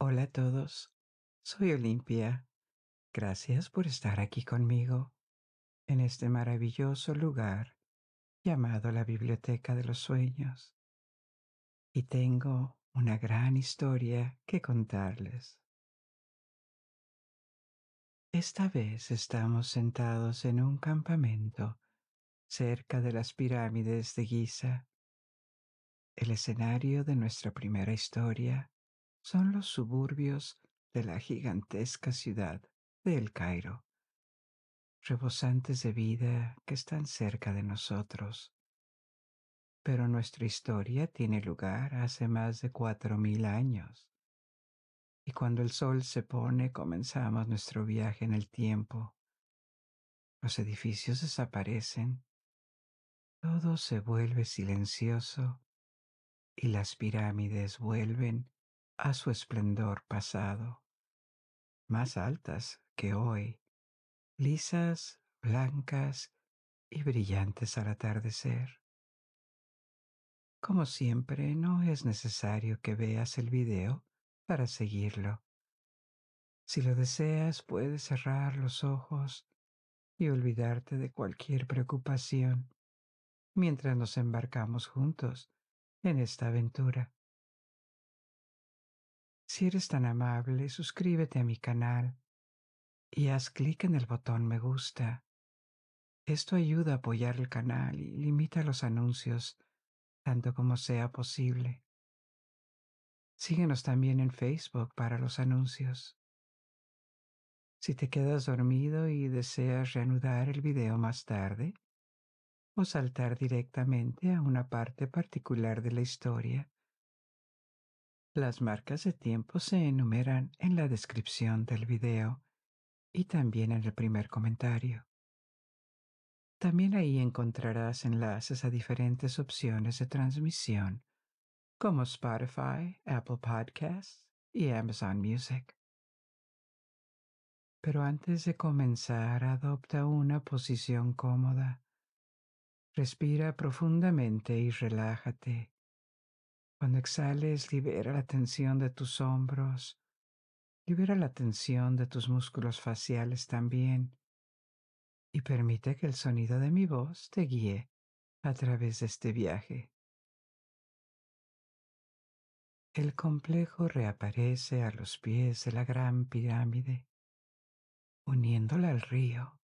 Hola a todos, soy Olimpia. Gracias por estar aquí conmigo en este maravilloso lugar llamado la Biblioteca de los Sueños. Y tengo una gran historia que contarles. Esta vez estamos sentados en un campamento cerca de las pirámides de Giza. El escenario de nuestra primera historia son los suburbios de la gigantesca ciudad de El Cairo, rebosantes de vida que están cerca de nosotros. Pero nuestra historia tiene lugar hace más de 4000 años. Y cuando el sol se pone, comenzamos nuestro viaje en el tiempo. Los edificios desaparecen, todo se vuelve silencioso y las pirámides vuelven a su esplendor pasado, más altas que hoy, lisas, blancas y brillantes al atardecer. Como siempre, no es necesario que veas el video para seguirlo. Si lo deseas, puedes cerrar los ojos y olvidarte de cualquier preocupación mientras nos embarcamos juntos en esta aventura. Si eres tan amable, suscríbete a mi canal y haz clic en el botón me gusta. Esto ayuda a apoyar el canal y limita los anuncios tanto como sea posible. Síguenos también en Facebook para los anuncios. Si te quedas dormido y deseas reanudar el video más tarde o saltar directamente a una parte particular de la historia, las marcas de tiempo se enumeran en la descripción del video y también en el primer comentario. También ahí encontrarás enlaces a diferentes opciones de transmisión como Spotify, Apple Podcasts y Amazon Music. Pero antes de comenzar, adopta una posición cómoda. Respira profundamente y relájate. Cuando exhales, libera la tensión de tus hombros, libera la tensión de tus músculos faciales también y permite que el sonido de mi voz te guíe a través de este viaje. El complejo reaparece a los pies de la gran pirámide, uniéndola al río.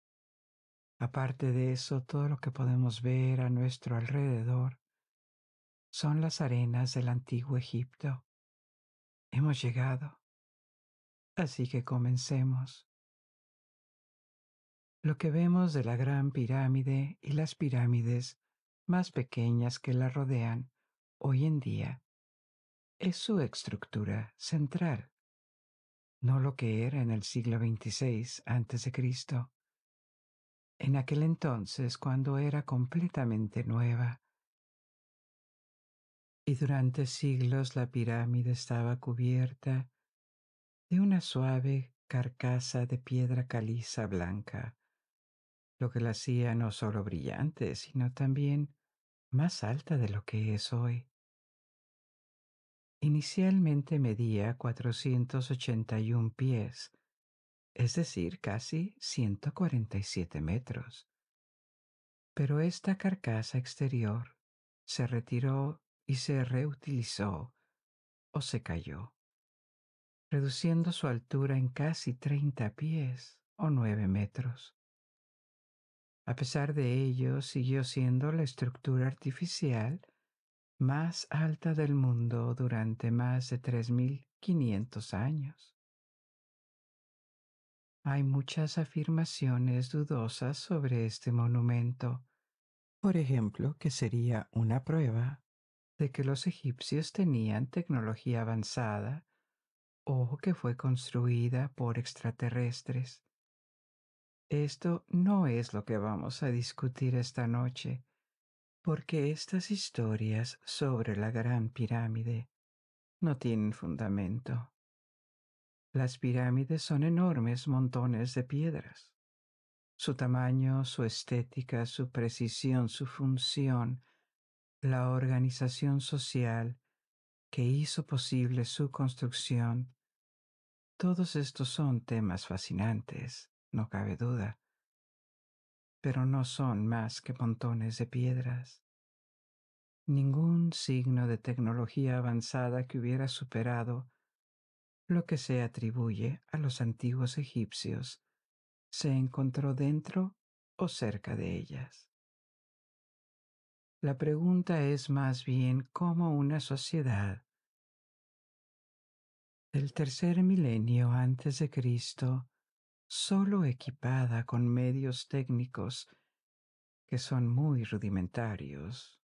Aparte de eso, todo lo que podemos ver a nuestro alrededor son las arenas del antiguo Egipto. Hemos llegado, así que comencemos. Lo que vemos de la Gran Pirámide y las pirámides más pequeñas que la rodean hoy en día es su estructura central, no lo que era en el siglo XXVI a.C., en aquel entonces cuando era completamente nueva. Y durante siglos la pirámide estaba cubierta de una suave carcasa de piedra caliza blanca, lo que la hacía no solo brillante, sino también más alta de lo que es hoy. Inicialmente medía 481 pies, es decir, casi 147 metros. Pero esta carcasa exterior se retiró y se reutilizó o se cayó, reduciendo su altura en casi 30 pies o 9 metros. A pesar de ello, siguió siendo la estructura artificial más alta del mundo durante más de 3500 años. Hay muchas afirmaciones dudosas sobre este monumento. Por ejemplo, que sería una prueba de que los egipcios tenían tecnología avanzada o que fue construida por extraterrestres. Esto no es lo que vamos a discutir esta noche, porque estas historias sobre la Gran Pirámide no tienen fundamento. Las pirámides son enormes montones de piedras. Su tamaño, su estética, su precisión, su función, la organización social que hizo posible su construcción Todos estos son temas fascinantes, no cabe duda, pero no son más que montones de piedras. Ningún signo de tecnología avanzada que hubiera superado lo que se atribuye a los antiguos egipcios se encontró dentro o cerca de ellas. La pregunta es más bien cómo una sociedad del tercer milenio antes de Cristo, solo equipada con medios técnicos que son muy rudimentarios,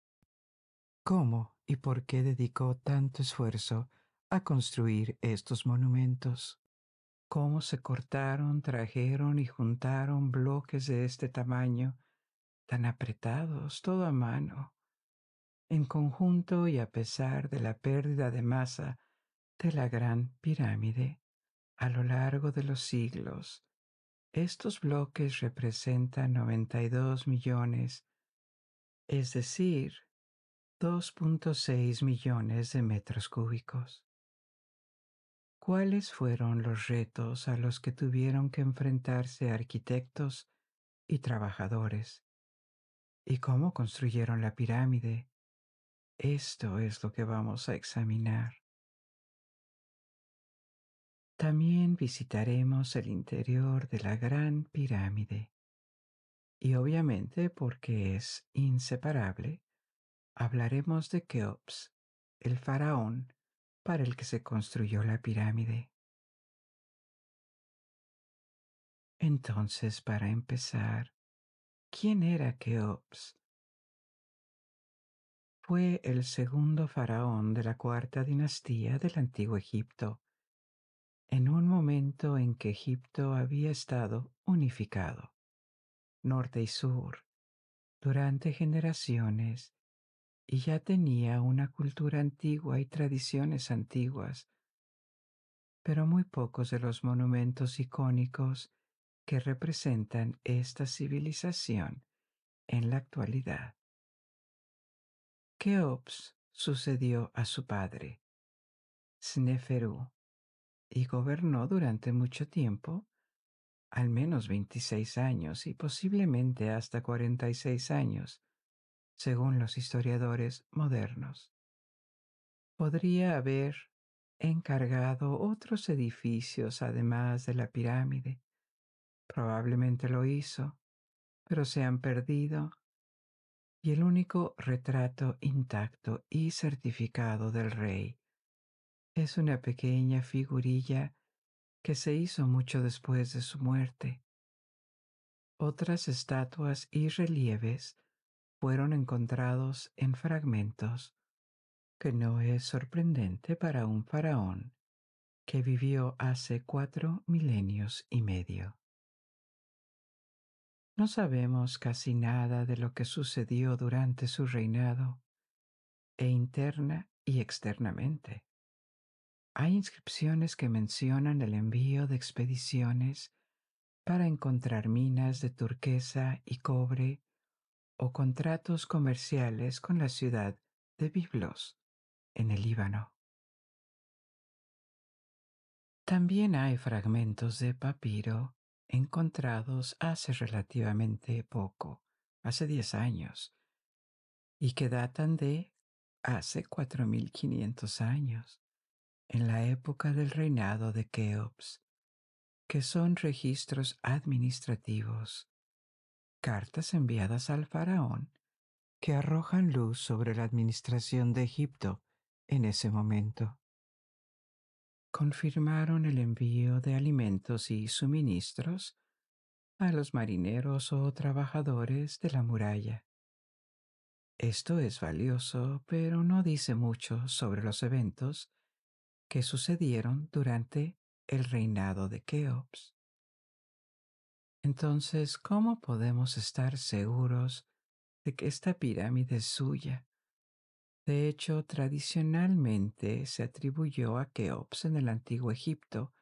¿cómo y por qué dedicó tanto esfuerzo a construir estos monumentos? ¿Cómo se cortaron, trajeron y juntaron bloques de este tamaño, tan apretados, todo a mano, en conjunto y a pesar de la pérdida de masa de la Gran Pirámide? A lo largo de los siglos, estos bloques representan 92 millones, es decir, 2.6 millones de metros cúbicos. ¿Cuáles fueron los retos a los que tuvieron que enfrentarse arquitectos y trabajadores? ¿Y cómo construyeron la pirámide? Esto es lo que vamos a examinar. También visitaremos el interior de la Gran Pirámide. Y obviamente, porque es inseparable, hablaremos de Keops, el faraón para el que se construyó la pirámide. Entonces, para empezar, ¿quién era Keops? Fue el segundo faraón de la cuarta dinastía del Antiguo Egipto, en un momento en que Egipto había estado unificado, norte y sur, durante generaciones, y ya tenía una cultura antigua y tradiciones antiguas, pero muy pocos de los monumentos icónicos que representan esta civilización en la actualidad. Keops sucedió a su padre, Sneferu, y gobernó durante mucho tiempo, al menos 26 años y posiblemente hasta 46 años, según los historiadores modernos. Podría haber encargado otros edificios además de la pirámide. Probablemente lo hizo, pero se han perdido, y el único retrato intacto y certificado del rey es una pequeña figurilla que se hizo mucho después de su muerte. Otras estatuas y relieves fueron encontrados en fragmentos, que no es sorprendente para un faraón que vivió hace 4 milenios y medio. No sabemos casi nada de lo que sucedió durante su reinado, e interna y externamente. Hay inscripciones que mencionan el envío de expediciones para encontrar minas de turquesa y cobre o contratos comerciales con la ciudad de Biblos, en el Líbano. También hay fragmentos de papiro encontrados hace relativamente poco, hace 10 años, y que datan de hace 4500 años, en la época del reinado de Keops, que son registros administrativos, cartas enviadas al faraón que arrojan luz sobre la administración de Egipto en ese momento. Confirmaron el envío de alimentos y suministros a los marineros o trabajadores de la muralla. Esto es valioso, pero no dice mucho sobre los eventos que sucedieron durante el reinado de Keops. Entonces, ¿cómo podemos estar seguros de que esta pirámide es suya? De hecho, tradicionalmente se atribuyó a Keops en el antiguo Egipto,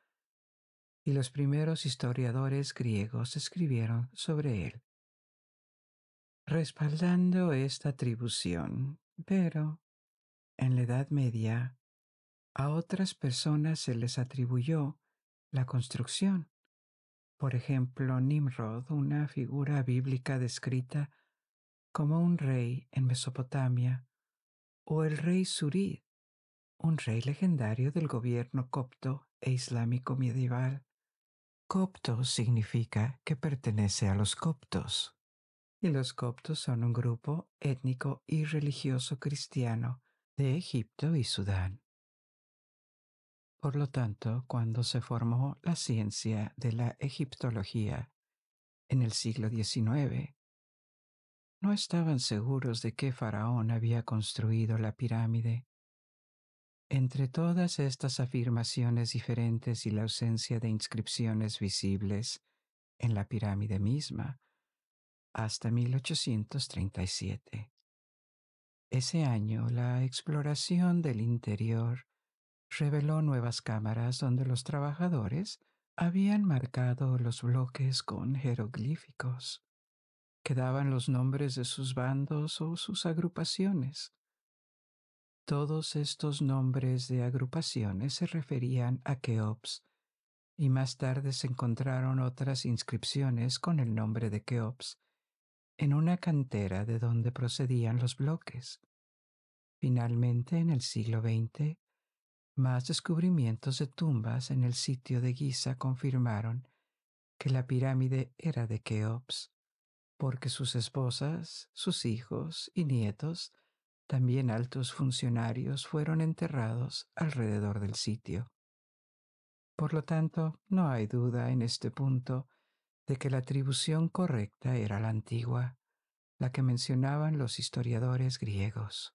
y los primeros historiadores griegos escribieron sobre él, respaldando esta atribución, pero en la Edad Media a otras personas se les atribuyó La construcción. Por ejemplo, Nimrod, una figura bíblica descrita como un rey en Mesopotamia, o el rey Surid, un rey legendario del gobierno copto e islámico medieval. Copto significa que pertenece a los coptos, y los coptos son un grupo étnico y religioso cristiano de Egipto y Sudán. Por lo tanto, cuando se formó la ciencia de la egiptología en el siglo XIX, no estaban seguros de qué faraón había construido la pirámide. Entre todas estas afirmaciones diferentes y la ausencia de inscripciones visibles en la pirámide misma, hasta 1837. Ese año, la exploración del interior reveló nuevas cámaras donde los trabajadores habían marcado los bloques con jeroglíficos que daban los nombres de sus bandos o sus agrupaciones. Todos estos nombres de agrupaciones se referían a Keops, y más tarde se encontraron otras inscripciones con el nombre de Keops en una cantera de donde procedían los bloques. Finalmente, en el siglo XX, más descubrimientos de tumbas en el sitio de Giza confirmaron que la pirámide era de Keops, porque sus esposas, sus hijos y nietos, también altos funcionarios, fueron enterrados alrededor del sitio. Por lo tanto, no hay duda en este punto de que la atribución correcta era la antigua, la que mencionaban los historiadores griegos.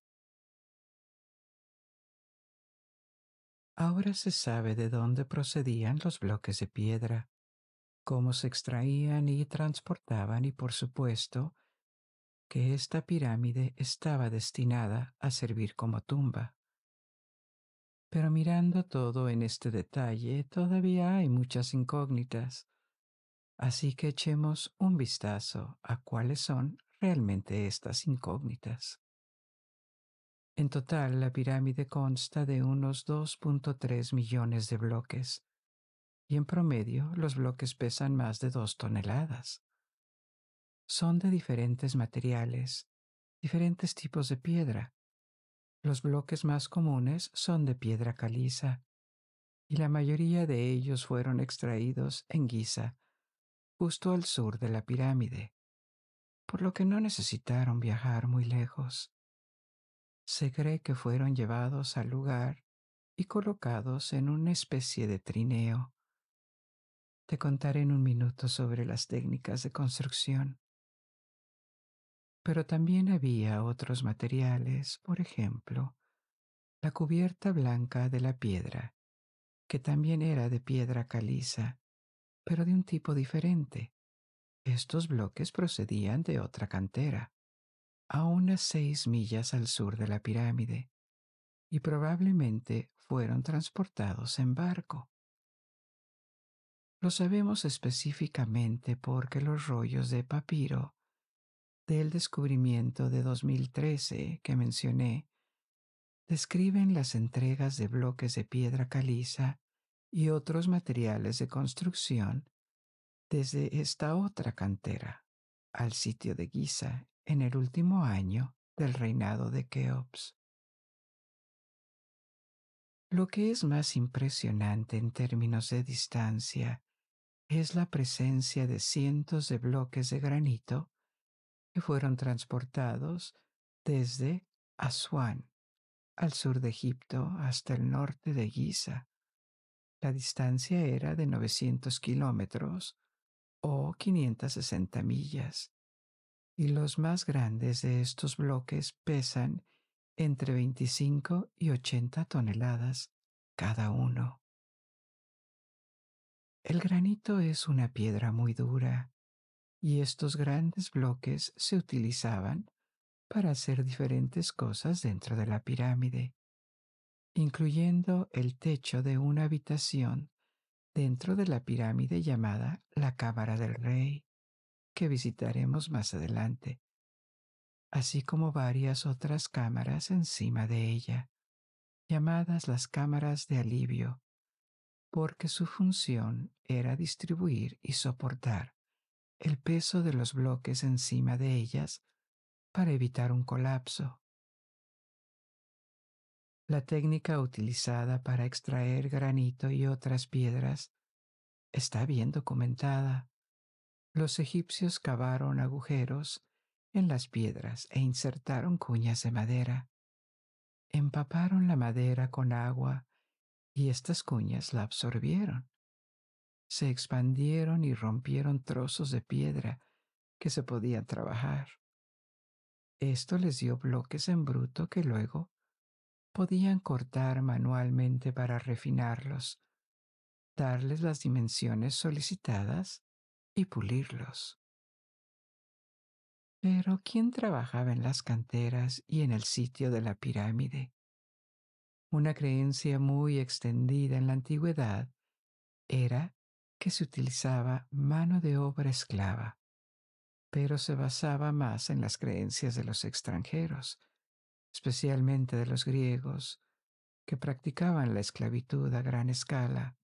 Ahora se sabe de dónde procedían los bloques de piedra, cómo se extraían y transportaban y, por supuesto, que esta pirámide estaba destinada a servir como tumba. Pero mirando todo en este detalle, todavía hay muchas incógnitas, así que echemos un vistazo a cuáles son realmente estas incógnitas. En total, la pirámide consta de unos 2.3 millones de bloques, y en promedio los bloques pesan más de 2 toneladas. Son de diferentes materiales, diferentes tipos de piedra. Los bloques más comunes son de piedra caliza, y la mayoría de ellos fueron extraídos en Giza, justo al sur de la pirámide, por lo que no necesitaron viajar muy lejos. Se cree que fueron llevados al lugar y colocados en una especie de trineo. Te contaré en un minuto sobre las técnicas de construcción. Pero también había otros materiales, por ejemplo, la cubierta blanca de la piedra, que también era de piedra caliza, pero de un tipo diferente. Estos bloques procedían de otra cantera, a unas 6 millas al sur de la pirámide, y probablemente fueron transportados en barco. Lo sabemos específicamente porque los rollos de papiro del descubrimiento de 2013 que mencioné describen las entregas de bloques de piedra caliza y otros materiales de construcción desde esta otra cantera al sitio de Giza en el último año del reinado de Keops. Lo que es más impresionante en términos de distancia es la presencia de cientos de bloques de granito que fueron transportados desde Asuán, al sur de Egipto, hasta el norte de Giza. La distancia era de 900 kilómetros o 560 millas, y los más grandes de estos bloques pesan entre 25 y 80 toneladas cada uno. El granito es una piedra muy dura, y estos grandes bloques se utilizaban para hacer diferentes cosas dentro de la pirámide, incluyendo el techo de una habitación dentro de la pirámide llamada la Cámara del Rey, que visitaremos más adelante, así como varias otras cámaras encima de ella, llamadas las cámaras de alivio, porque su función era distribuir y soportar el peso de los bloques encima de ellas para evitar un colapso. La técnica utilizada para extraer granito y otras piedras está bien documentada. Los egipcios cavaron agujeros en las piedras e insertaron cuñas de madera. Empaparon la madera con agua y estas cuñas la absorbieron. Se expandieron y rompieron trozos de piedra que se podían trabajar. Esto les dio bloques en bruto que luego podían cortar manualmente para refinarlos, darles las dimensiones solicitadas y pulirlos. Pero ¿quién trabajaba en las canteras y en el sitio de la pirámide? Una creencia muy extendida en la antigüedad era que se utilizaba mano de obra esclava, pero se basaba más en las creencias de los extranjeros, especialmente de los griegos, que practicaban la esclavitud a gran escala.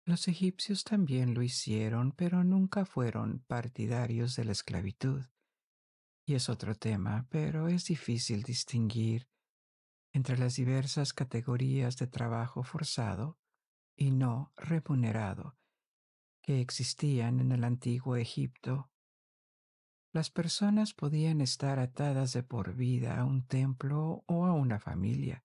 Los egipcios también lo hicieron, pero nunca fueron partidarios de la esclavitud. Y es otro tema, pero es difícil distinguir entre las diversas categorías de trabajo forzado y no remunerado que existían en el antiguo Egipto. Las personas podían estar atadas de por vida a un templo o a una familia,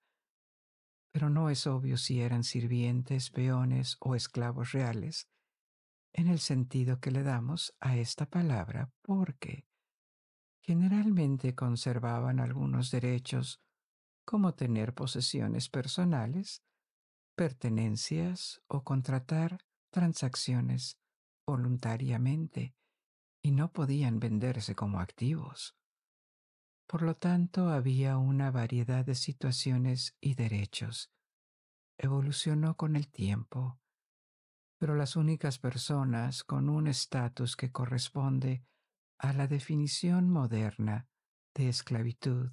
pero no es obvio si eran sirvientes, peones o esclavos reales, en el sentido que le damos a esta palabra, porque generalmente conservaban algunos derechos como tener posesiones personales, pertenencias o contratar transacciones voluntariamente y no podían venderse como activos. Por lo tanto, había una variedad de situaciones y derechos. Evolucionó con el tiempo, pero las únicas personas con un estatus que corresponde a la definición moderna de esclavitud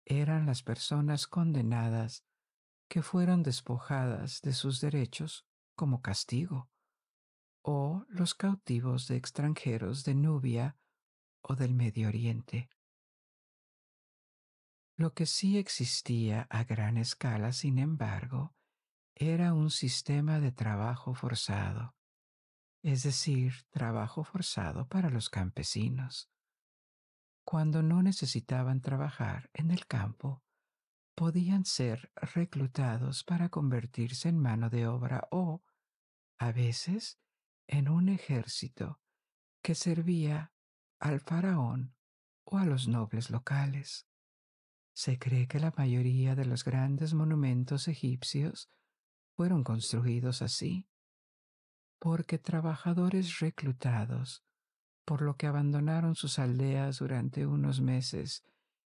eran las personas condenadas que fueron despojadas de sus derechos como castigo, o los cautivos de extranjeros de Nubia o del Medio Oriente. Lo que sí existía a gran escala, sin embargo, era un sistema de trabajo forzado, es decir, trabajo forzado para los campesinos. Cuando no necesitaban trabajar en el campo, podían ser reclutados para convertirse en mano de obra o, a veces, en un ejército que servía al faraón o a los nobles locales. Se cree que la mayoría de los grandes monumentos egipcios fueron construidos así, porque trabajadores reclutados, por lo que abandonaron sus aldeas durante unos meses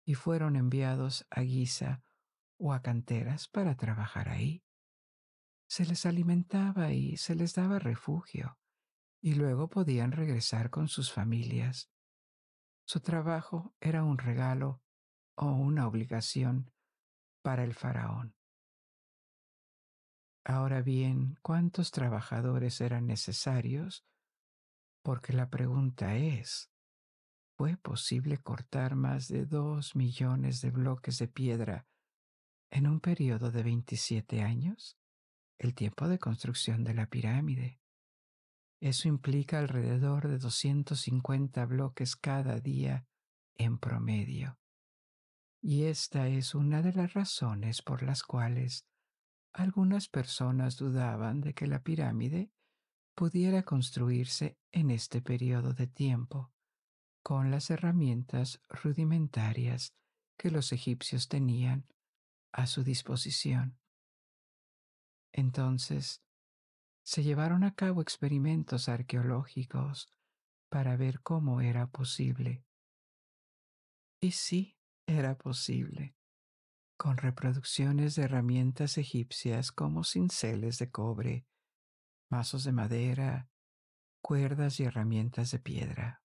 y fueron enviados a Giza o a canteras para trabajar ahí. Se les alimentaba y se les daba refugio, y luego podían regresar con sus familias. Su trabajo era un regalo o una obligación para el faraón. Ahora bien, ¿cuántos trabajadores eran necesarios? Porque la pregunta es, ¿fue posible cortar más de 2 millones de bloques de piedra en un periodo de 27 años? El tiempo de construcción de la pirámide. Eso implica alrededor de 250 bloques cada día en promedio. Y esta es una de las razones por las cuales algunas personas dudaban de que la pirámide pudiera construirse en este periodo de tiempo, con las herramientas rudimentarias que los egipcios tenían a su disposición. Entonces, se llevaron a cabo experimentos arqueológicos para ver cómo era posible. Y sí, era posible, con reproducciones de herramientas egipcias como cinceles de cobre, mazos de madera, cuerdas y herramientas de piedra.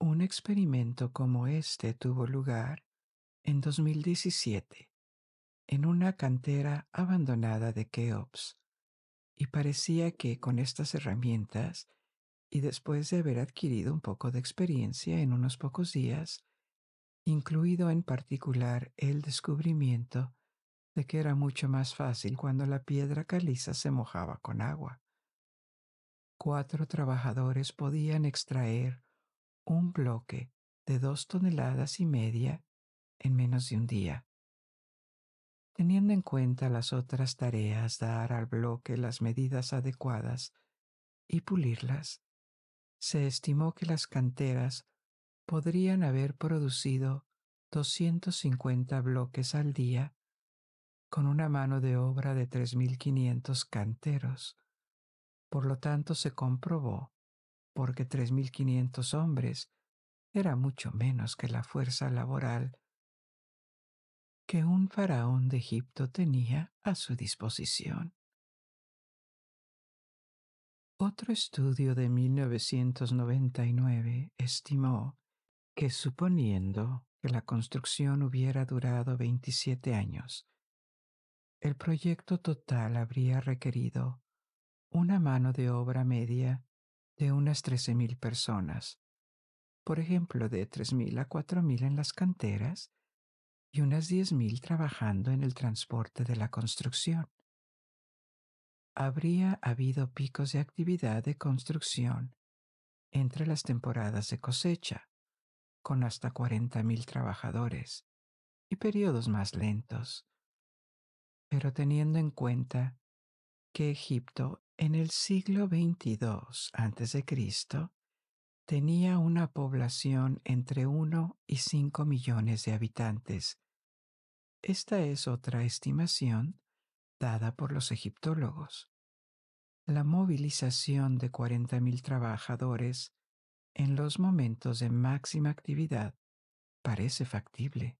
Un experimento como este tuvo lugar en 2017 en una cantera abandonada de Keops, y parecía que con estas herramientas, y después de haber adquirido un poco de experiencia en unos pocos días, incluido en particular el descubrimiento de que era mucho más fácil cuando la piedra caliza se mojaba con agua. 4 trabajadores podían extraer un bloque de 2,5 toneladas en menos de un día. Teniendo en cuenta las otras tareas, dar al bloque las medidas adecuadas y pulirlas, se estimó que las canteras podrían haber producido 250 bloques al día con una mano de obra de 3.500 canteros. Por lo tanto, se comprobó, porque 3.500 hombres era mucho menos que la fuerza laboral que un faraón de Egipto tenía a su disposición. Otro estudio de 1999 estimó que, suponiendo que la construcción hubiera durado 27 años, el proyecto total habría requerido una mano de obra media de unas 13.000 personas, por ejemplo, de 3.000 a 4.000 en las canteras y unas 10.000 trabajando en el transporte de la construcción. Habría habido picos de actividad de construcción entre las temporadas de cosecha, con hasta 40.000 trabajadores, y periodos más lentos. Pero teniendo en cuenta que Egipto en el siglo XXII a.C. tenía una población entre 1 y 5 millones de habitantes. Esta es otra estimación dada por los egiptólogos. La movilización de 40.000 trabajadores en los momentos de máxima actividad parece factible.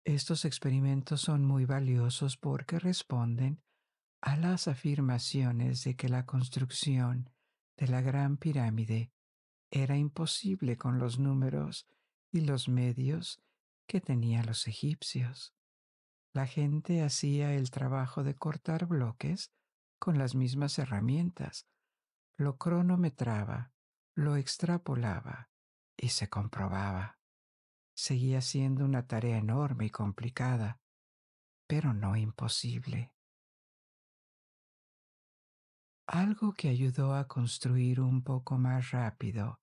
Estos experimentos son muy valiosos porque responden a las afirmaciones de que la construcción de la Gran Pirámide era imposible con los números y los medios que tenían los egipcios. La gente hacía el trabajo de cortar bloques con las mismas herramientas, lo cronometraba, lo extrapolaba y se comprobaba. Seguía siendo una tarea enorme y complicada, pero no imposible. Algo que ayudó a construir un poco más rápido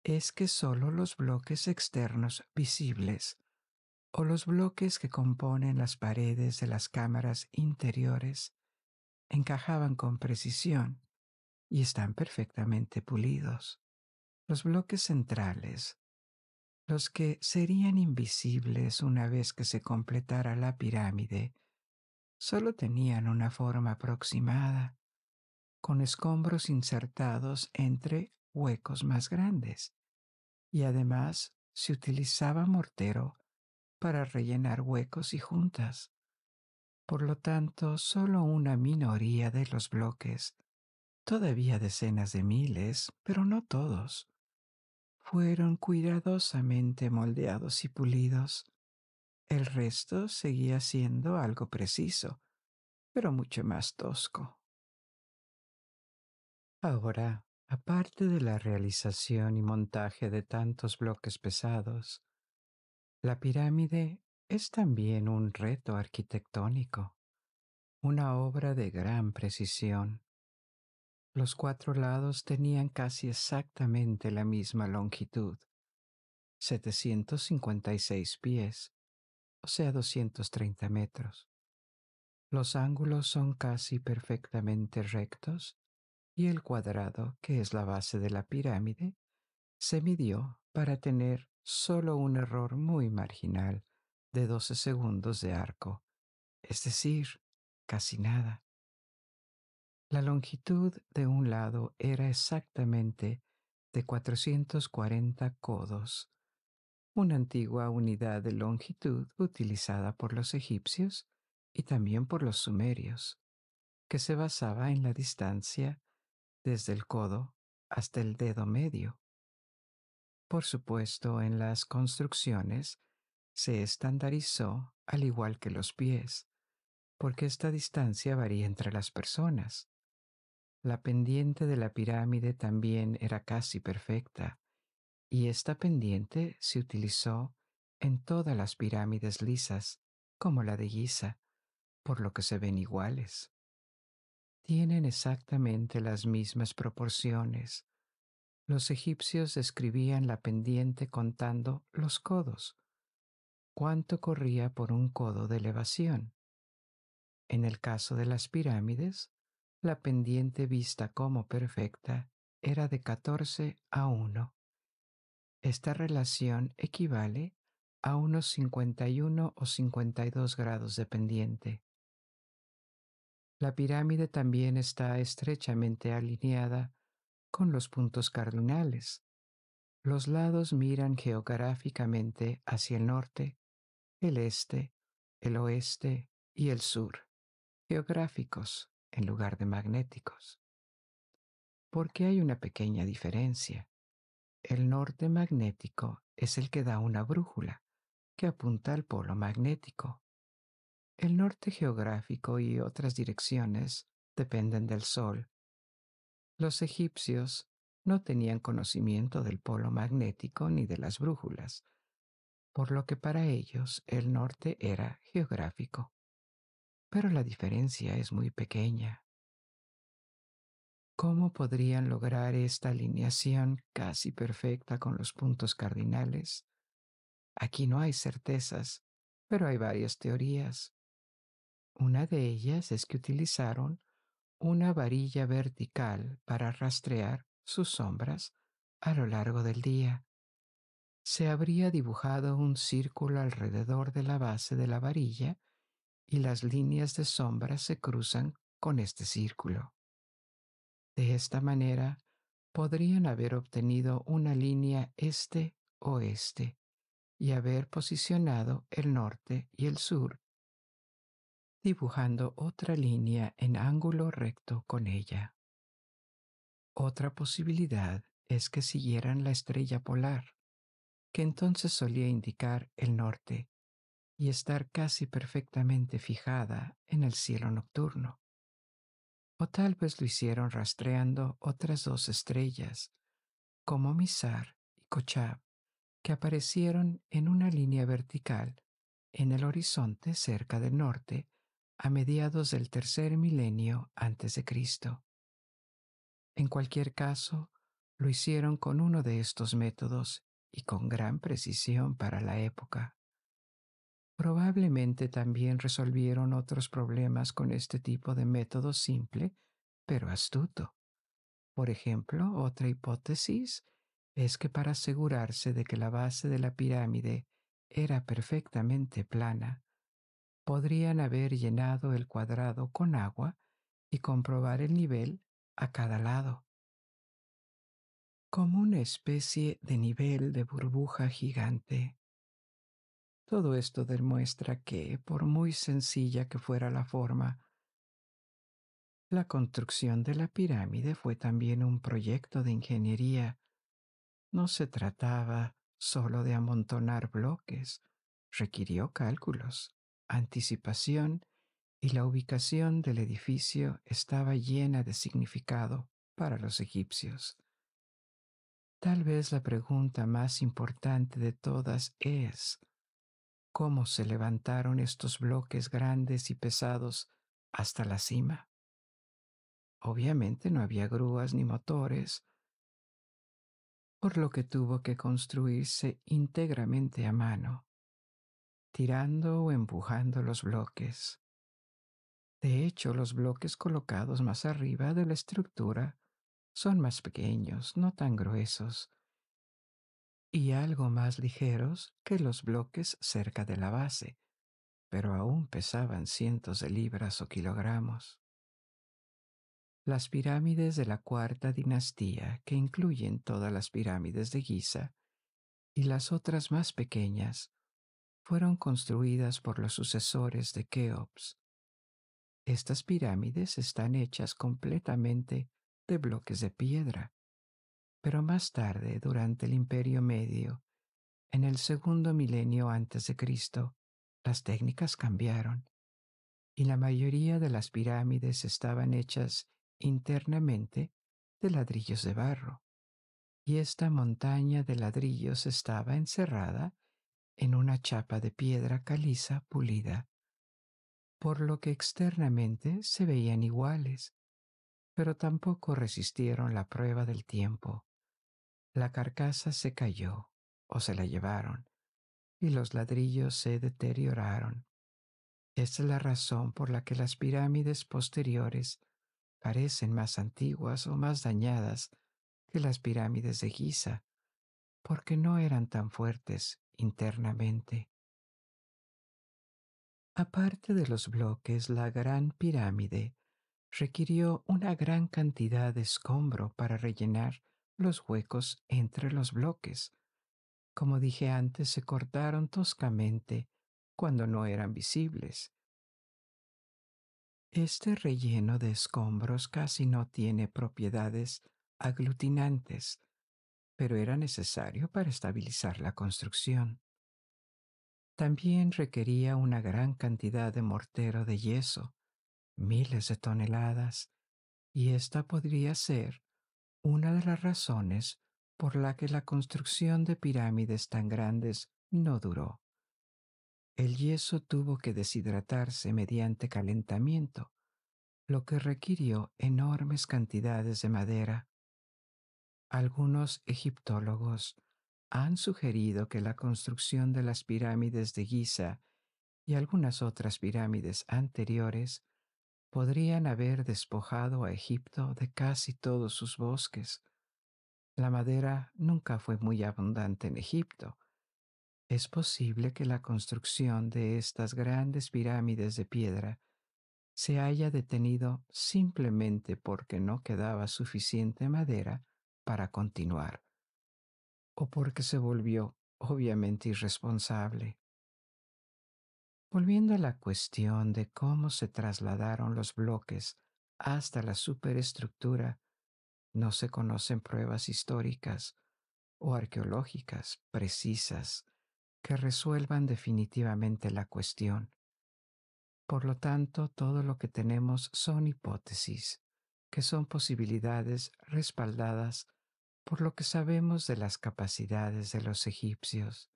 es que solo los bloques externos visibles o los bloques que componen las paredes de las cámaras interiores encajaban con precisión y están perfectamente pulidos. Los bloques centrales, los que serían invisibles una vez que se completara la pirámide, solo tenían una forma aproximada, con escombros insertados entre huecos más grandes, y además se utilizaba mortero para rellenar huecos y juntas. Por lo tanto, solo una minoría de los bloques, todavía decenas de miles, pero no todos, fueron cuidadosamente moldeados y pulidos. El resto seguía siendo algo preciso, pero mucho más tosco. Ahora, aparte de la realización y montaje de tantos bloques pesados, la pirámide es también un reto arquitectónico, una obra de gran precisión. Los 4 lados tenían casi exactamente la misma longitud, 756 pies, o sea 230 metros. Los ángulos son casi perfectamente rectos y el cuadrado, que es la base de la pirámide, se midió para tener solo un error muy marginal de 12 segundos de arco, es decir, casi nada. La longitud de un lado era exactamente de 440 codos, una antigua unidad de longitud utilizada por los egipcios y también por los sumerios, que se basaba en la distancia desde el codo hasta el dedo medio. Por supuesto, en las construcciones Se estandarizó al igual que los pies, porque esta distancia varía entre las personas. La pendiente de la pirámide también era casi perfecta, y esta pendiente se utilizó en todas las pirámides lisas, como la de Giza, por lo que se ven iguales. Tienen exactamente las mismas proporciones. Los egipcios describían la pendiente contando los codos, cuánto corría por un codo de elevación. En el caso de las pirámides, la pendiente vista como perfecta era de 14:1. Esta relación equivale a unos 51 o 52 grados de pendiente. La pirámide también está estrechamente alineada con los puntos cardinales. Los lados miran geográficamente hacia el norte, el este, el oeste y el sur, geográficos en lugar de magnéticos. Porque hay una pequeña diferencia. El norte magnético es el que da una brújula, que apunta al polo magnético. El norte geográfico y otras direcciones dependen del Sol. Los egipcios no tenían conocimiento del polo magnético ni de las brújulas, por lo que para ellos el norte era geográfico. Pero la diferencia es muy pequeña. ¿Cómo podrían lograr esta alineación casi perfecta con los puntos cardinales? Aquí no hay certezas, pero hay varias teorías. Una de ellas es que utilizaron una varilla vertical para rastrear sus sombras a lo largo del día. Se habría dibujado un círculo alrededor de la base de la varilla y las líneas de sombra se cruzan con este círculo. De esta manera, podrían haber obtenido una línea este-oeste y haber posicionado el norte y el sur, dibujando otra línea en ángulo recto con ella. Otra posibilidad es que siguieran la estrella polar, que entonces solía indicar el norte y estar casi perfectamente fijada en el cielo nocturno. O tal vez lo hicieron rastreando otras dos estrellas, como Mizar y Kochab, que aparecieron en una línea vertical en el horizonte cerca del norte a mediados del tercer milenio antes de Cristo. En cualquier caso, lo hicieron con uno de estos métodos y con gran precisión para la época. Probablemente también resolvieron otros problemas con este tipo de método simple, pero astuto. Por ejemplo, otra hipótesis es que para asegurarse de que la base de la pirámide era perfectamente plana, podrían haber llenado el cuadrado con agua y comprobar el nivel a cada lado, como una especie de nivel de burbuja gigante. Todo esto demuestra que, por muy sencilla que fuera la forma, la construcción de la pirámide fue también un proyecto de ingeniería. No se trataba solo de amontonar bloques, requirió cálculos, anticipación y la ubicación del edificio estaba llena de significado para los egipcios. Tal vez la pregunta más importante de todas es, ¿cómo se levantaron estos bloques grandes y pesados hasta la cima? Obviamente no había grúas ni motores, por lo que tuvo que construirse íntegramente a mano, tirando o empujando los bloques. De hecho, los bloques colocados más arriba de la estructura son más pequeños, no tan gruesos, y algo más ligeros que los bloques cerca de la base, pero aún pesaban cientos de libras o kilogramos. Las pirámides de la cuarta dinastía, que incluyen todas las pirámides de Giza, y las otras más pequeñas, fueron construidas por los sucesores de Keops. Estas pirámides están hechas completamente de bloques de piedra, pero más tarde, durante el Imperio Medio, En el segundo milenio antes de Cristo, las técnicas cambiaron y la mayoría de las pirámides estaban hechas internamente de ladrillos de barro, y esta montaña de ladrillos estaba encerrada en una chapa de piedra caliza pulida, por lo que externamente se veían iguales, pero tampoco resistieron la prueba del tiempo. La carcasa se cayó o se la llevaron y los ladrillos se deterioraron. Esta es la razón por la que las pirámides posteriores parecen más antiguas o más dañadas que las pirámides de Giza, porque no eran tan fuertes internamente. Aparte de los bloques, la Gran Pirámide requirió una gran cantidad de escombro para rellenar los huecos entre los bloques. Como dije antes, se cortaron toscamente cuando no eran visibles. Este relleno de escombros casi no tiene propiedades aglutinantes, pero era necesario para estabilizar la construcción. También requería una gran cantidad de mortero de yeso, miles de toneladas, y esta podría ser una de las razones por la que la construcción de pirámides tan grandes no duró. El yeso tuvo que deshidratarse mediante calentamiento, lo que requirió enormes cantidades de madera. Algunos egiptólogos han sugerido que la construcción de las pirámides de Giza y algunas otras pirámides anteriores podrían haber despojado a Egipto de casi todos sus bosques. La madera nunca fue muy abundante en Egipto. Es posible que la construcción de estas grandes pirámides de piedra se haya detenido simplemente porque no quedaba suficiente madera para continuar, o porque se volvió obviamente irresponsable. Volviendo a la cuestión de cómo se trasladaron los bloques hasta la superestructura, no se conocen pruebas históricas o arqueológicas precisas que resuelvan definitivamente la cuestión. Por lo tanto, todo lo que tenemos son hipótesis, que son posibilidades respaldadas por lo que sabemos de las capacidades de los egipcios,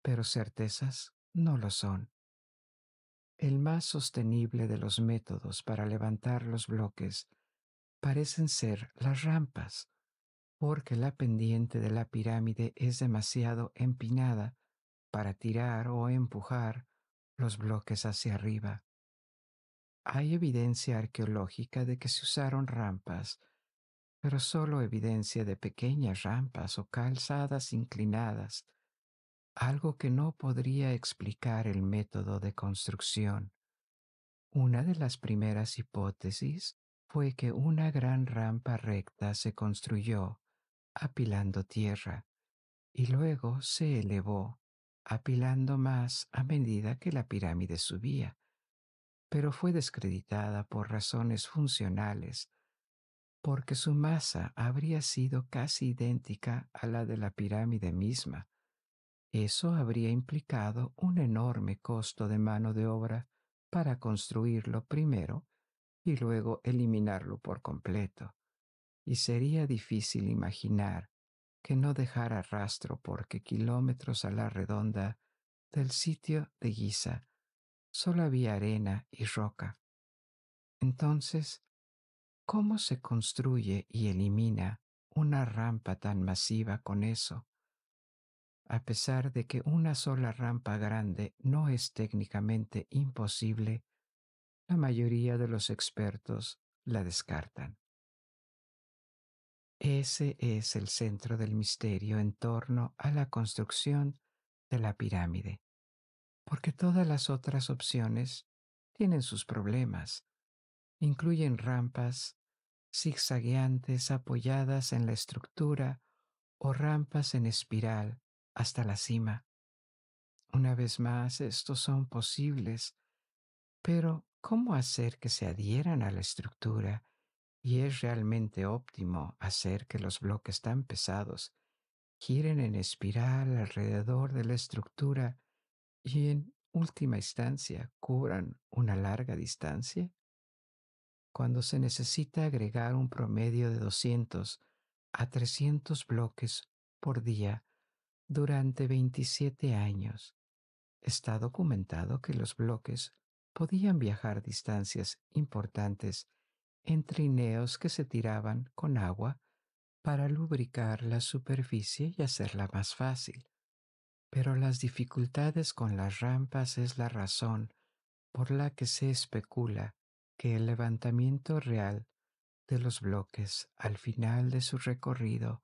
pero certezas no lo son. El más sostenible de los métodos para levantar los bloques parecen ser las rampas, porque la pendiente de la pirámide es demasiado empinada para tirar o empujar los bloques hacia arriba. Hay evidencia arqueológica de que se usaron rampas, pero solo evidencia de pequeñas rampas o calzadas inclinadas, algo que no podría explicar el método de construcción. Una de las primeras hipótesis fue que una gran rampa recta se construyó apilando tierra y luego se elevó, apilando más a medida que la pirámide subía, pero fue descreditada por razones funcionales, porque su masa habría sido casi idéntica a la de la pirámide misma. Eso habría implicado un enorme costo de mano de obra para construirlo primero y luego eliminarlo por completo, y sería difícil imaginar que no dejara rastro porque kilómetros a la redonda del sitio de Giza solo había arena y roca. Entonces, ¿cómo se construye y elimina una rampa tan masiva con eso? A pesar de que una sola rampa grande no es técnicamente imposible, la mayoría de los expertos la descartan. Ese es el centro del misterio en torno a la construcción de la pirámide, porque todas las otras opciones tienen sus problemas. Incluyen rampas zigzagueantes apoyadas en la estructura o rampas en espiral hasta la cima. Una vez más, estos son posibles, pero ¿cómo hacer que se adhieran a la estructura? Y es realmente óptimo hacer que los bloques tan pesados giren en espiral alrededor de la estructura y en última instancia cubran una larga distancia? Cuando se necesita agregar un promedio de 200 a 300 bloques por día durante 27 años, está documentado que los bloques podían viajar distancias importantes en trineos que se tiraban con agua para lubricar la superficie y hacerla más fácil. Pero las dificultades con las rampas es la razón por la que se especula que el levantamiento real de los bloques al final de su recorrido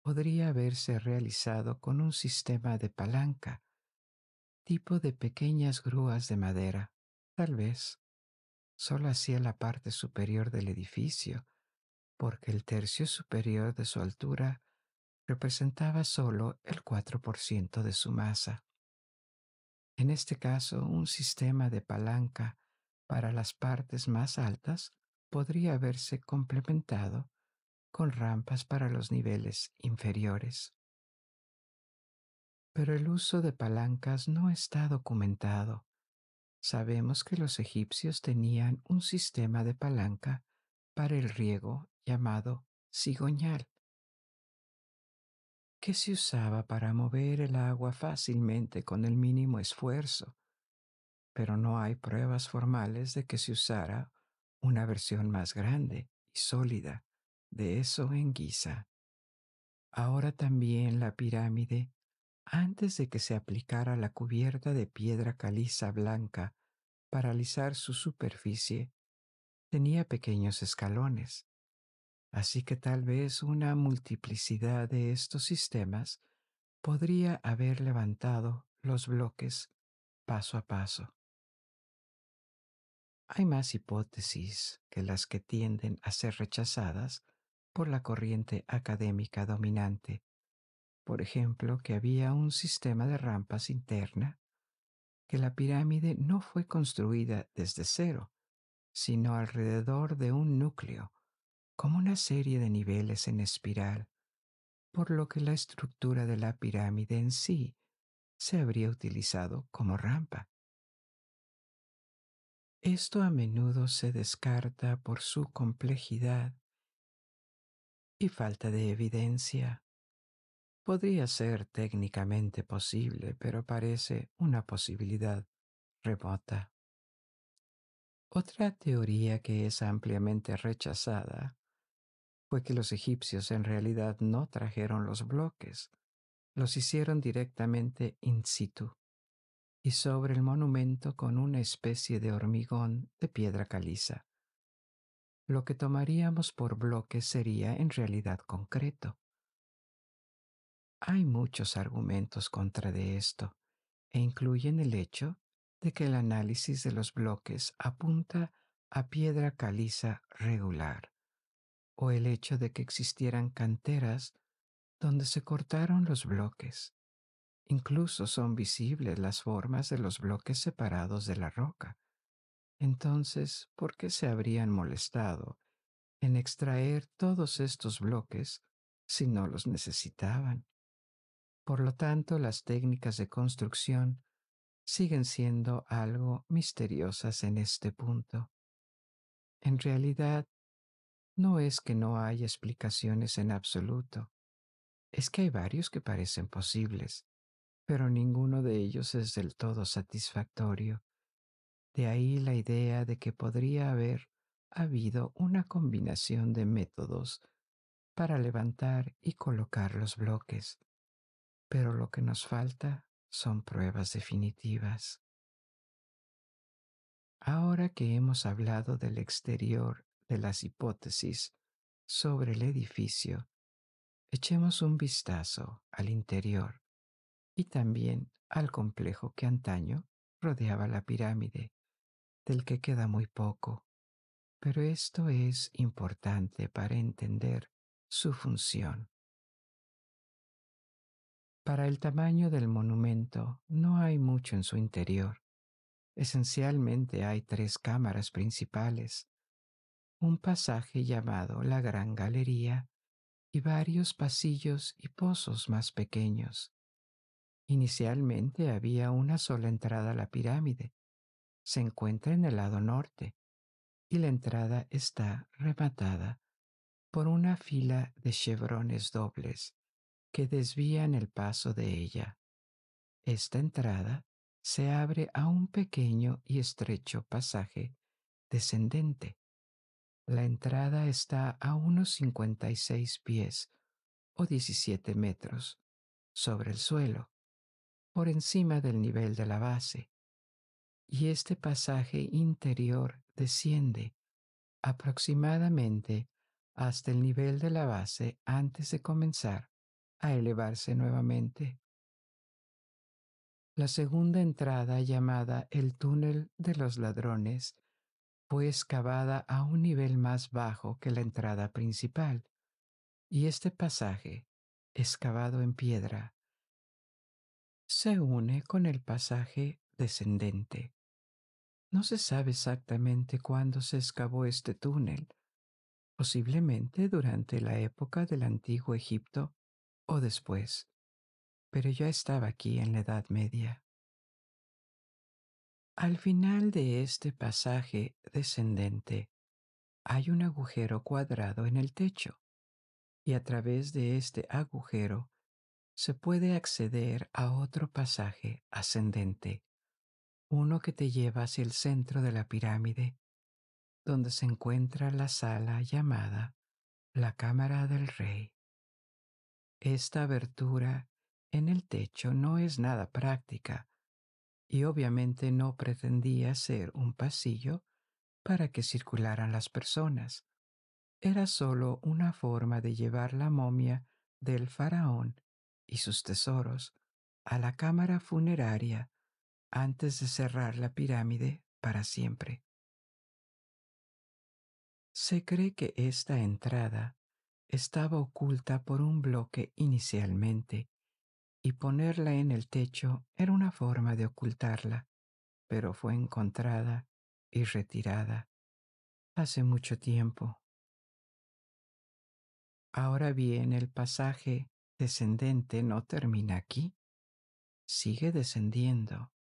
podría haberse realizado con un sistema de palanca, tipo de pequeñas grúas de madera, tal vez solo hacia la parte superior del edificio, porque el tercio superior de su altura representaba solo el 4% de su masa. En este caso, un sistema de palanca para las partes más altas podría haberse complementado con rampas para los niveles inferiores. Pero el uso de palancas no está documentado. Sabemos que los egipcios tenían un sistema de palanca para el riego llamado cigoñal, que se usaba para mover el agua fácilmente con el mínimo esfuerzo, pero no hay pruebas formales de que se usara una versión más grande y sólida de eso en Giza. Ahora también la pirámide, antes de que se aplicara la cubierta de piedra caliza blanca para alisar su superficie, tenía pequeños escalones, así que tal vez una multiplicidad de estos sistemas podría haber levantado los bloques paso a paso. Hay más hipótesis que las que tienden a ser rechazadas por la corriente académica dominante. Por ejemplo, que había un sistema de rampas interna, que la pirámide no fue construida desde cero, sino alrededor de un núcleo, como una serie de niveles en espiral, por lo que la estructura de la pirámide en sí se habría utilizado como rampa. Esto a menudo se descarta por su complejidad y falta de evidencia. Podría ser técnicamente posible, pero parece una posibilidad remota. Otra teoría que es ampliamente rechazada fue que los egipcios en realidad no trajeron los bloques, los hicieron directamente in situ y sobre el monumento con una especie de hormigón de piedra caliza. Lo que tomaríamos por bloque sería en realidad concreto. Hay muchos argumentos contra de esto, e incluyen el hecho de que el análisis de los bloques apunta a piedra caliza regular, o el hecho de que existieran canteras donde se cortaron los bloques. Incluso son visibles las formas de los bloques separados de la roca. Entonces, ¿por qué se habrían molestado en extraer todos estos bloques si no los necesitaban? Por lo tanto, las técnicas de construcción siguen siendo algo misteriosas en este punto. En realidad, no es que no haya explicaciones en absoluto, es que hay varios que parecen posibles, pero ninguno de ellos es del todo satisfactorio. De ahí la idea de que podría haber habido una combinación de métodos para levantar y colocar los bloques, pero lo que nos falta son pruebas definitivas. Ahora que hemos hablado del exterior de las hipótesis sobre el edificio, echemos un vistazo al interior y también al complejo que antaño rodeaba la pirámide, del que queda muy poco, pero esto es importante para entender su función. Para el tamaño del monumento no hay mucho en su interior. Esencialmente hay tres cámaras principales, un pasaje llamado la Gran Galería y varios pasillos y pozos más pequeños. Inicialmente había una sola entrada a la pirámide. Se encuentra en el lado norte y la entrada está rematada por una fila de chevrones dobles que desvían el paso de ella. Esta entrada se abre a un pequeño y estrecho pasaje descendente. La entrada está a unos 56 pies o 17 metros sobre el suelo, por encima del nivel de la base, y este pasaje interior desciende aproximadamente hasta el nivel de la base antes de comenzar a elevarse nuevamente. La segunda entrada, llamada el túnel de los ladrones, fue excavada a un nivel más bajo que la entrada principal, y este pasaje, excavado en piedra, se une con el pasaje descendente. No se sabe exactamente cuándo se excavó este túnel, posiblemente durante la época del Antiguo Egipto o después, pero ya estaba aquí en la Edad Media. Al final de este pasaje descendente hay un agujero cuadrado en el techo, y a través de este agujero se puede acceder a otro pasaje ascendente, uno que te lleva hacia el centro de la pirámide, donde se encuentra la sala llamada la Cámara del Rey. Esta abertura en el techo no es nada práctica y obviamente no pretendía ser un pasillo para que circularan las personas. Era solo una forma de llevar la momia del faraón y sus tesoros a la cámara funeraria antes de cerrar la pirámide para siempre. Se cree que esta entrada estaba oculta por un bloque inicialmente, y ponerla en el techo era una forma de ocultarla, pero fue encontrada y retirada hace mucho tiempo. Ahora bien, el pasaje descendente no termina aquí, sigue descendiendo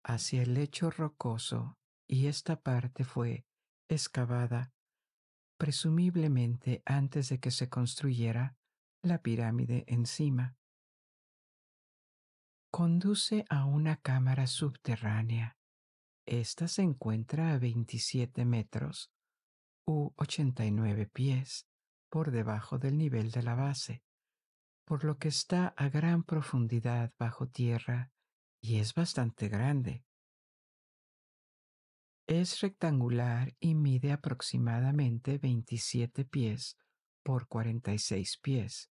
hacia el lecho rocoso, y esta parte fue excavada presumiblemente antes de que se construyera la pirámide encima. Conduce a una cámara subterránea. Esta se encuentra a 27 metros u 89 pies por debajo del nivel de la base, por lo que está a gran profundidad bajo tierra y es bastante grande. Es rectangular y mide aproximadamente 27 pies por 46 pies,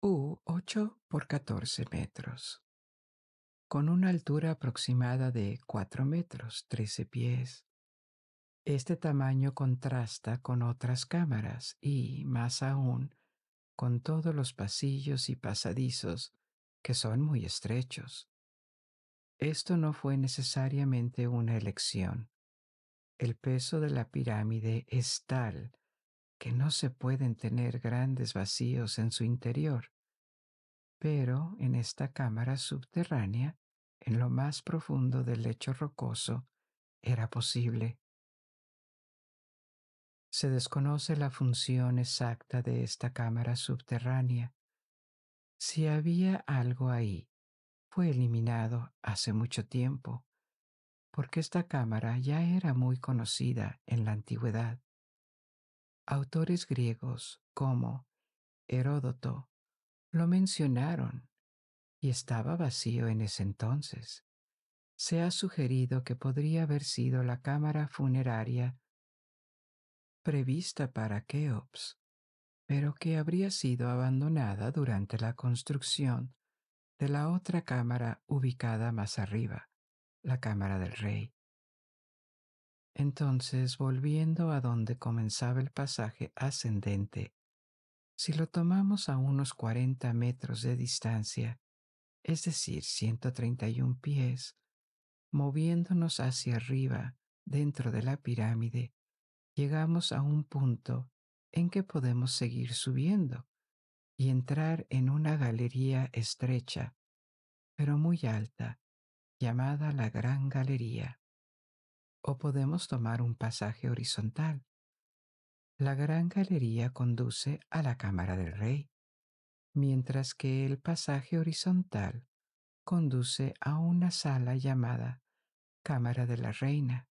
u 8 por 14 metros, con una altura aproximada de 4 metros 13 pies. Este tamaño contrasta con otras cámaras y, más aún, con todos los pasillos y pasadizos que son muy estrechos. Esto no fue necesariamente una elección. El peso de la pirámide es tal que no se pueden tener grandes vacíos en su interior, pero en esta cámara subterránea, en lo más profundo del lecho rocoso, era posible. Se desconoce la función exacta de esta cámara subterránea. Si había algo ahí, fue eliminado hace mucho tiempo, porque esta cámara ya era muy conocida en la antigüedad. Autores griegos como Heródoto lo mencionaron y estaba vacío en ese entonces. Se ha sugerido que podría haber sido la cámara funeraria prevista para Keops, pero que habría sido abandonada durante la construcción de la otra cámara ubicada más arriba, la Cámara del Rey. Entonces, volviendo a donde comenzaba el pasaje ascendente, si lo tomamos a unos 40 metros de distancia, es decir, 131 pies, moviéndonos hacia arriba dentro de la pirámide, llegamos a un punto en que podemos seguir subiendo y entrar en una galería estrecha, pero muy alta, llamada la Gran Galería. O podemos tomar un pasaje horizontal. La Gran Galería conduce a la Cámara del Rey, mientras que el pasaje horizontal conduce a una sala llamada Cámara de la Reina.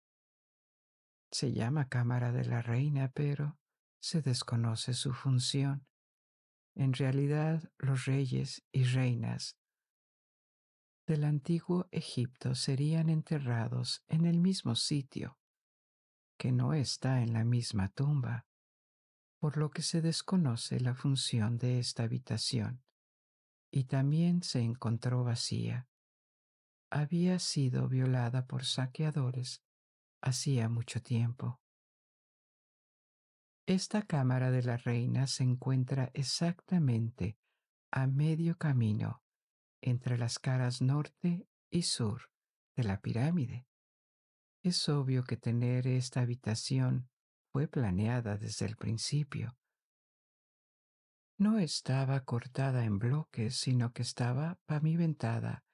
Se llama Cámara de la Reina, pero se desconoce su función. En realidad, los reyes y reinas del antiguo Egipto serían enterrados en el mismo sitio, que no está en la misma tumba, por lo que se desconoce la función de esta habitación, y también se encontró vacía. Había sido violada por saqueadores hacía mucho tiempo. Esta cámara de la reina se encuentra exactamente a medio camino entre las caras norte y sur de la pirámide. Es obvio que tener esta habitación fue planeada desde el principio. No estaba cortada en bloques, sino que estaba pavimentada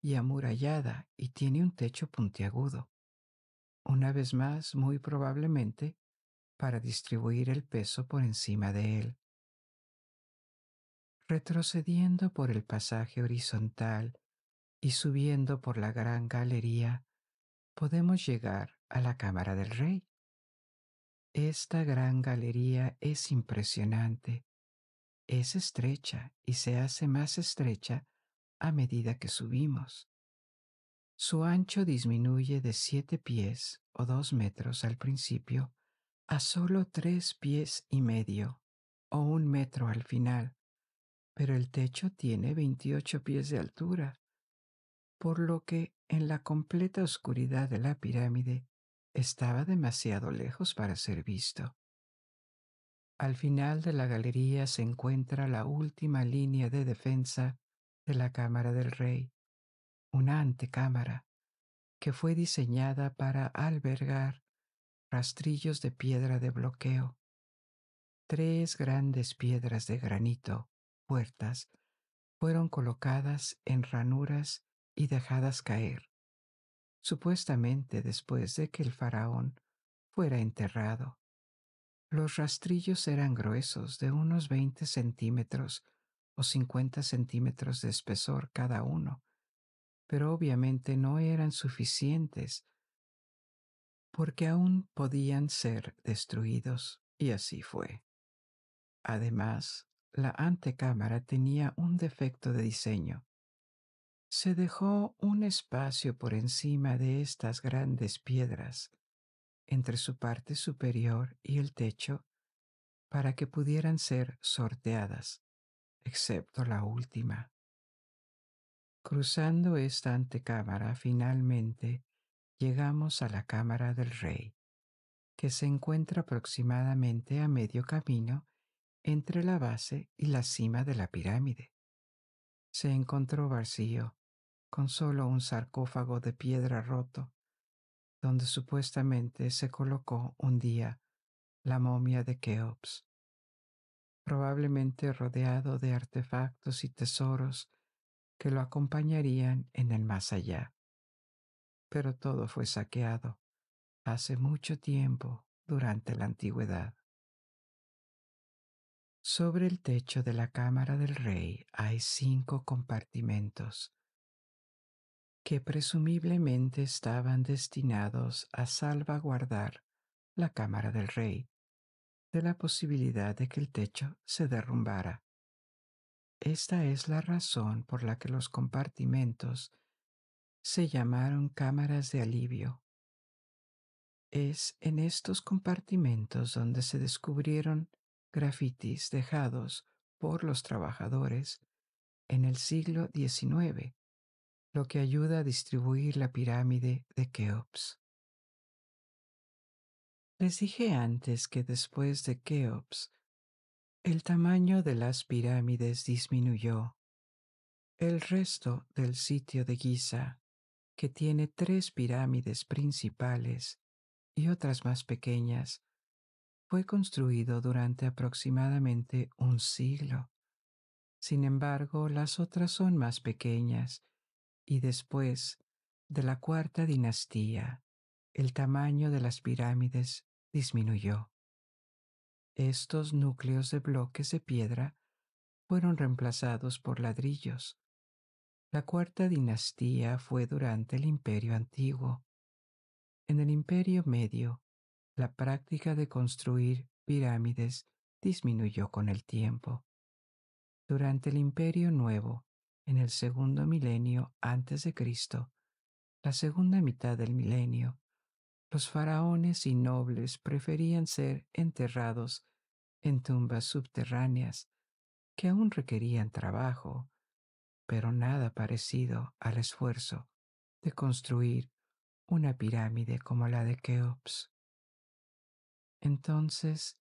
y amurallada y tiene un techo puntiagudo. Una vez más, muy probablemente, para distribuir el peso por encima de él. Retrocediendo por el pasaje horizontal y subiendo por la gran galería, podemos llegar a la Cámara del Rey. Esta gran galería es impresionante. Es estrecha y se hace más estrecha a medida que subimos. Su ancho disminuye de 7 pies o 2 metros al principio a solo 3 pies y medio o 1 metro al final, pero el techo tiene 28 pies de altura, por lo que en la completa oscuridad de la pirámide estaba demasiado lejos para ser visto. Al final de la galería se encuentra la última línea de defensa de la Cámara del Rey, una antecámara que fue diseñada para albergar rastrillos de piedra de bloqueo. 3 grandes piedras de granito, puertas, fueron colocadas en ranuras y dejadas caer, supuestamente después de que el faraón fuera enterrado. Los rastrillos eran gruesos, de unos 20 centímetros o 50 centímetros de espesor cada uno, pero obviamente no eran suficientes porque aún podían ser destruidos, y así fue. Además, la antecámara tenía un defecto de diseño. Se dejó un espacio por encima de estas grandes piedras, entre su parte superior y el techo, para que pudieran ser sorteadas, excepto la última. Cruzando esta antecámara, finalmente llegamos a la Cámara del Rey, que se encuentra aproximadamente a medio camino entre la base y la cima de la pirámide. Se encontró vacío, con solo un sarcófago de piedra roto, donde supuestamente se colocó un día la momia de Keops, probablemente rodeado de artefactos y tesoros que lo acompañarían en el más allá. Pero todo fue saqueado hace mucho tiempo durante la antigüedad. Sobre el techo de la cámara del rey hay 5 compartimentos que presumiblemente estaban destinados a salvaguardar la cámara del rey de la posibilidad de que el techo se derrumbara. Esta es la razón por la que los compartimentos se llamaron cámaras de alivio. Es en estos compartimentos donde se descubrieron grafitis dejados por los trabajadores en el siglo XIX, lo que ayuda a distribuir la pirámide de Keops. Les dije antes que después de Keops, el tamaño de las pirámides disminuyó. El resto del sitio de Giza, que tiene 3 pirámides principales y otras más pequeñas, Fue construido durante aproximadamente un siglo. Sin embargo, las otras son más pequeñas y después de la cuarta dinastía, el tamaño de las pirámides disminuyó. Estos núcleos de bloques de piedra fueron reemplazados por ladrillos. La cuarta dinastía fue durante el Imperio Antiguo. En el Imperio Medio, la práctica de construir pirámides disminuyó con el tiempo. Durante el Imperio Nuevo, en el segundo milenio antes de Cristo, la segunda mitad del milenio, los faraones y nobles preferían ser enterrados en tumbas subterráneas que aún requerían trabajo, pero nada parecido al esfuerzo de construir una pirámide como la de Keops. Entonces,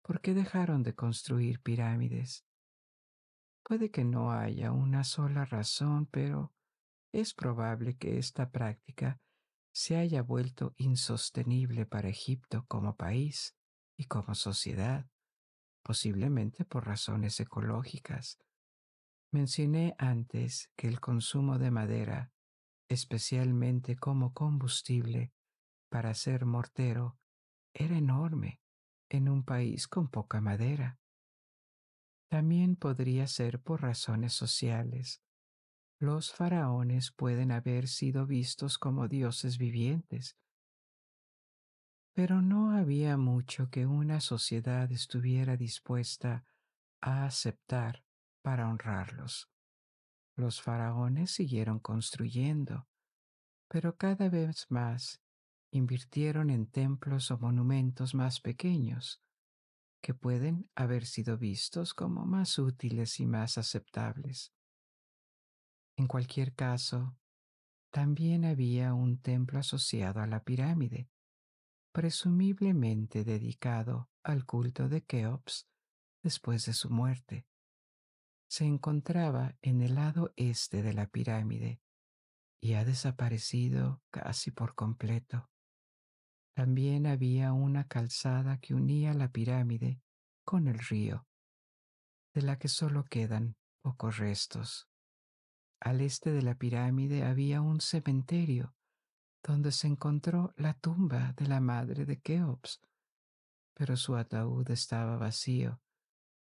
¿por qué dejaron de construir pirámides? Puede que no haya una sola razón, pero es probable que esta práctica se haya vuelto insostenible para Egipto como país y como sociedad, posiblemente por razones ecológicas. Mencioné antes que el consumo de madera, especialmente como combustible para hacer mortero, era enorme en un país con poca madera. También podría ser por razones sociales. Los faraones pueden haber sido vistos como dioses vivientes, pero no había mucho que una sociedad estuviera dispuesta a aceptar para honrarlos. Los faraones siguieron construyendo, pero cada vez más invirtieron en templos o monumentos más pequeños, que pueden haber sido vistos como más útiles y más aceptables. En cualquier caso, también había un templo asociado a la pirámide, presumiblemente dedicado al culto de Keops después de su muerte. Se encontraba en el lado este de la pirámide y ha desaparecido casi por completo. También había una calzada que unía la pirámide con el río, de la que solo quedan pocos restos. Al este de la pirámide había un cementerio donde se encontró la tumba de la madre de Keops, pero su ataúd estaba vacío,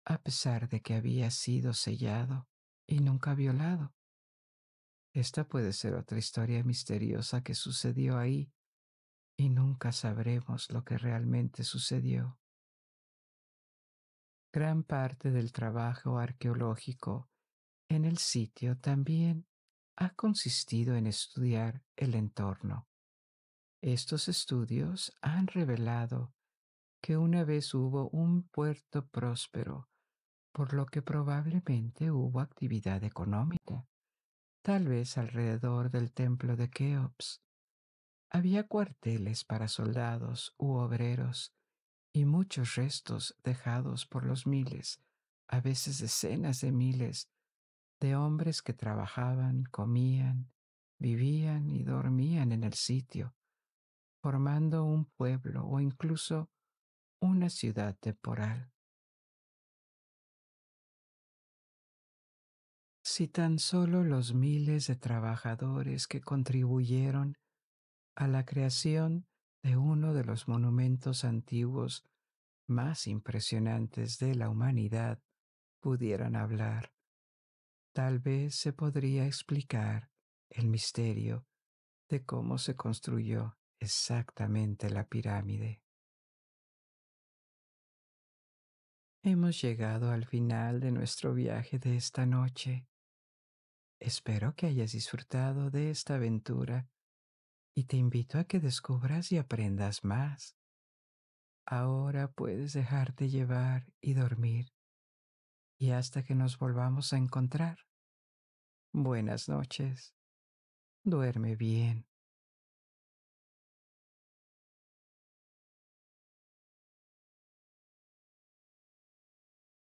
a pesar de que había sido sellado y nunca violado. Esta puede ser otra historia misteriosa que sucedió ahí y nunca sabremos lo que realmente sucedió. Gran parte del trabajo arqueológico en el sitio también ha consistido en estudiar el entorno. Estos estudios han revelado que una vez hubo un puerto próspero, por lo que probablemente hubo actividad económica, tal vez alrededor del templo de Keops. Había cuarteles para soldados u obreros y muchos restos dejados por los miles, a veces decenas de miles, de hombres que trabajaban, comían, vivían y dormían en el sitio, formando un pueblo o incluso una ciudad temporal. Si tan solo los miles de trabajadores que contribuyeron a la creación de uno de los monumentos antiguos más impresionantes de la humanidad pudieran hablar, tal vez se podría explicar el misterio de cómo se construyó exactamente la pirámide. Hemos llegado al final de nuestro viaje de esta noche. Espero que hayas disfrutado de esta aventura y te invito a que descubras y aprendas más. Ahora puedes dejarte llevar y dormir, y hasta que nos volvamos a encontrar. Buenas noches. Duerme bien.